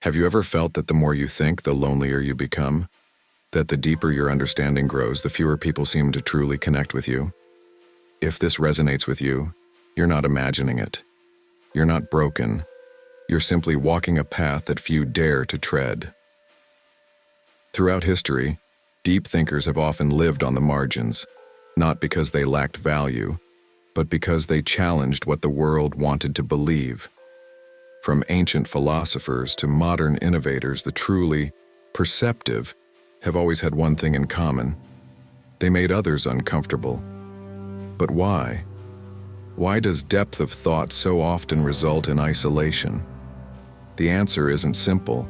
Have you ever felt that the more you think, the lonelier you become? That the deeper your understanding grows, the fewer people seem to truly connect with you? If this resonates with you, you're not imagining it. You're not broken. You're simply walking a path that few dare to tread. Throughout history, deep thinkers have often lived on the margins, not because they lacked value, but because they challenged what the world wanted to believe. From ancient philosophers to modern innovators, the truly perceptive have always had one thing in common. They made others uncomfortable. But why? Why does depth of thought so often result in isolation? The answer isn't simple.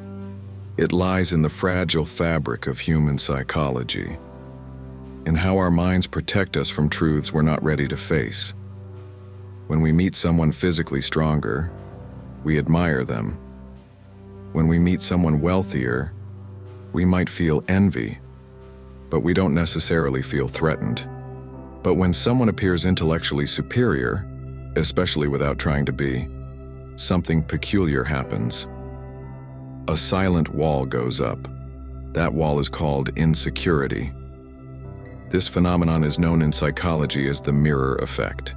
It lies in the fragile fabric of human psychology, in how our minds protect us from truths we're not ready to face. When we meet someone physically stronger, we admire them. When we meet someone wealthier, we might feel envy, but we don't necessarily feel threatened. But when someone appears intellectually superior, especially without trying to be, something peculiar happens. A silent wall goes up. That wall is called insecurity. This phenomenon is known in psychology as the mirror effect.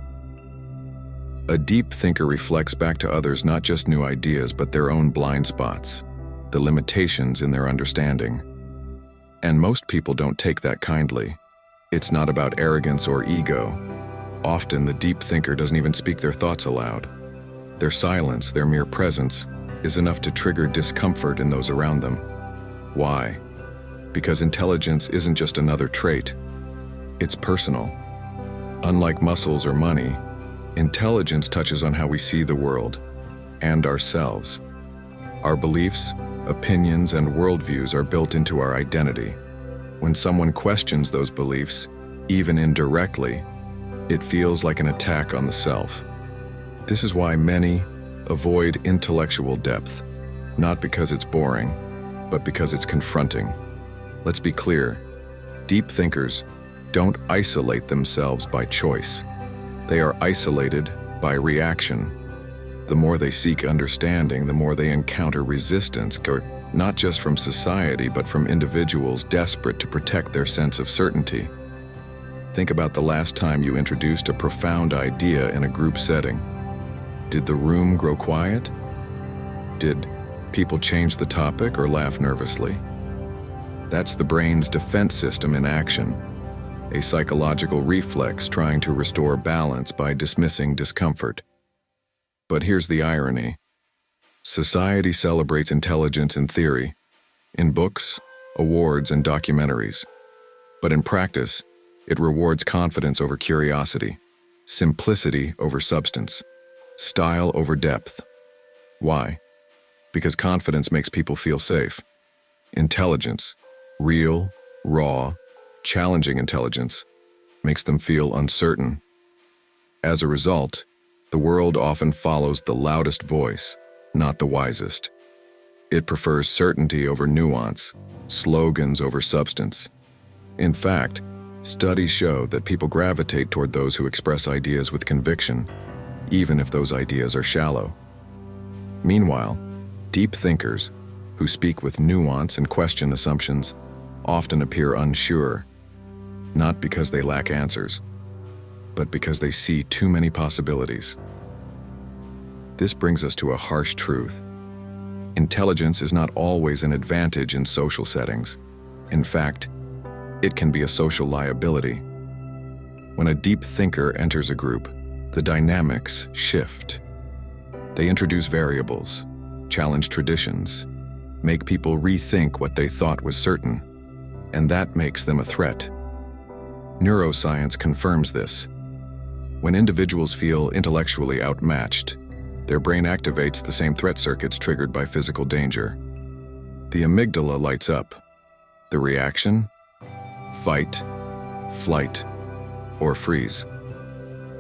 A deep thinker reflects back to others not just new ideas, but their own blind spots, the limitations in their understanding. And most people don't take that kindly. It's not about arrogance or ego. Often the deep thinker doesn't even speak their thoughts aloud. Their silence, their mere presence, is enough to trigger discomfort in those around them. Why? Because intelligence isn't just another trait. It's personal. Unlike muscles or money, intelligence touches on how we see the world and ourselves. Our beliefs, opinions, and worldviews are built into our identity. When someone questions those beliefs, even indirectly, it feels like an attack on the self. This is why many avoid intellectual depth, not because it's boring, but because it's confronting. Let's be clear, deep thinkers don't isolate themselves by choice. They are isolated by reaction. The more they seek understanding, the more they encounter resistance, not just from society, but from individuals desperate to protect their sense of certainty. Think about the last time you introduced a profound idea in a group setting. Did the room grow quiet? Did people change the topic or laugh nervously? That's the brain's defense system in action, a psychological reflex trying to restore balance by dismissing discomfort. But here's the irony. Society celebrates intelligence in theory, in books, awards, and documentaries. But in practice, it rewards confidence over curiosity, simplicity over substance, style over depth. Why? Because confidence makes people feel safe. Intelligence, real, raw, challenging intelligence, makes them feel uncertain. As a result, the world often follows the loudest voice, not the wisest. It prefers certainty over nuance, slogans over substance. In fact, studies show that people gravitate toward those who express ideas with conviction, even if those ideas are shallow. Meanwhile, deep thinkers, who speak with nuance and question assumptions, often appear unsure, not because they lack answers, but because they see too many possibilities. This brings us to a harsh truth. Intelligence is not always an advantage in social settings. In fact, it can be a social liability. When a deep thinker enters a group, the dynamics shift. They introduce variables, challenge traditions, make people rethink what they thought was certain, and that makes them a threat. Neuroscience confirms this. When individuals feel intellectually outmatched, their brain activates the same threat circuits triggered by physical danger. The amygdala lights up. The reaction? Fight, flight, or freeze.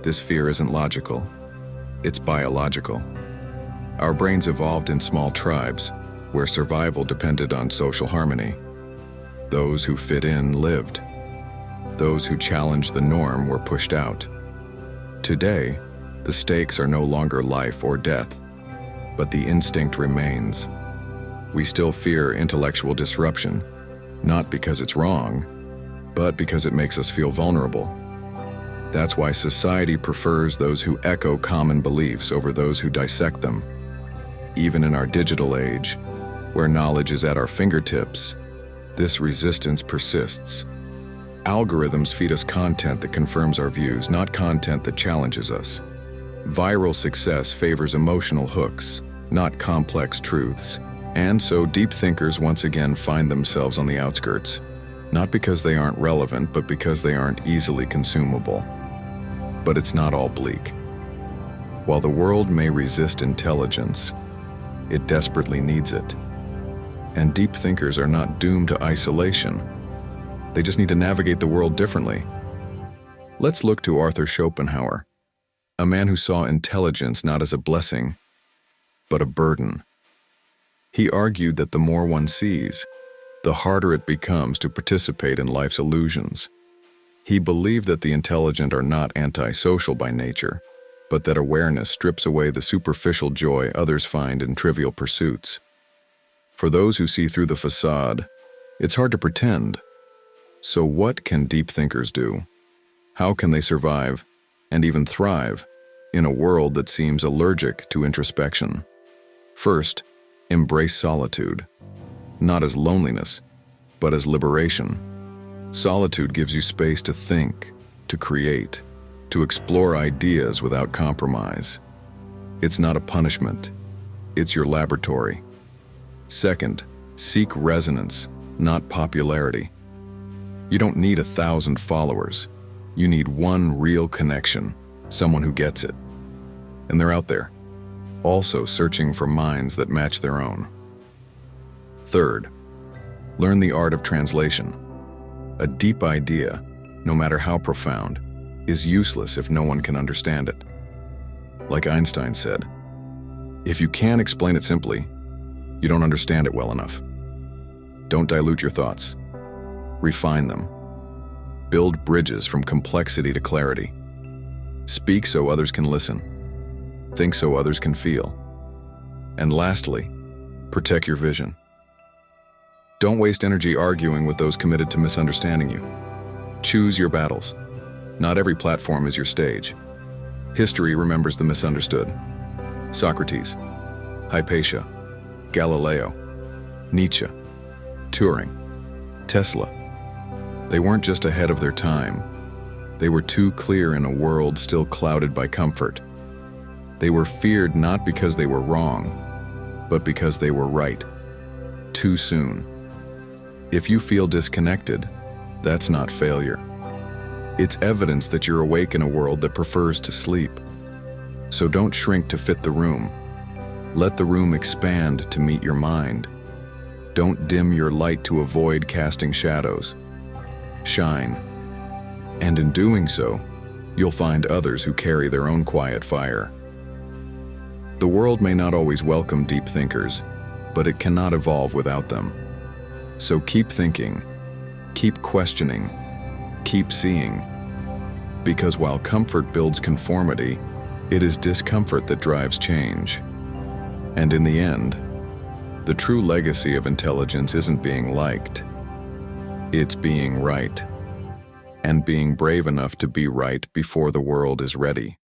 This fear isn't logical. It's biological. Our brains evolved in small tribes, where survival depended on social harmony. Those who fit in lived. Those who challenged the norm were pushed out. Today, the stakes are no longer life or death, but the instinct remains. We still fear intellectual disruption, not because it's wrong, but because it makes us feel vulnerable. That's why society prefers those who echo common beliefs over those who dissect them. Even in our digital age, where knowledge is at our fingertips, this resistance persists. Algorithms feed us content that confirms our views, not content that challenges us. Viral success favors emotional hooks, not complex truths. And so deep thinkers once again find themselves on the outskirts, not because they aren't relevant, but because they aren't easily consumable. But it's not all bleak. While the world may resist intelligence, it desperately needs it. And deep thinkers are not doomed to isolation. They just need to navigate the world differently. Let's look to Arthur Schopenhauer, a man who saw intelligence not as a blessing, but a burden. He argued that the more one sees, the harder it becomes to participate in life's illusions. He believed that the intelligent are not antisocial by nature, but that awareness strips away the superficial joy others find in trivial pursuits. For those who see through the facade, it's hard to pretend. So what can deep thinkers do? How can they survive, and even thrive, in a world that seems allergic to introspection? First, embrace solitude, not as loneliness, but as liberation. Solitude gives you space to think, to create, to explore ideas without compromise. It's not a punishment, it's your laboratory. Second, seek resonance, not popularity. You don't need 1,000 followers. You need one real connection, someone who gets it. And they're out there, also searching for minds that match their own. Third, learn the art of translation. A deep idea, no matter how profound, is useless if no one can understand it. Like Einstein said, if you can't explain it simply, you don't understand it well enough. Don't dilute your thoughts. Refine them. Build bridges from complexity to clarity. Speak so others can listen. Think so others can feel. And lastly, protect your vision. Don't waste energy arguing with those committed to misunderstanding you. Choose your battles. Not every platform is your stage. History remembers the misunderstood. Socrates, Hypatia, Galileo, Nietzsche, Turing, Tesla. They weren't just ahead of their time. They were too clear in a world still clouded by comfort. They were feared not because they were wrong, but because they were right. Too soon. If you feel disconnected, that's not failure. It's evidence that you're awake in a world that prefers to sleep. So don't shrink to fit the room. Let the room expand to meet your mind. Don't dim your light to avoid casting shadows. Shine. And in doing so, you'll find others who carry their own quiet fire. The world may not always welcome deep thinkers, but it cannot evolve without them. So keep thinking, keep questioning, keep seeing. Because while comfort builds conformity, it is discomfort that drives change. And in the end, the true legacy of intelligence isn't being liked. It's being right. And being brave enough to be right before the world is ready.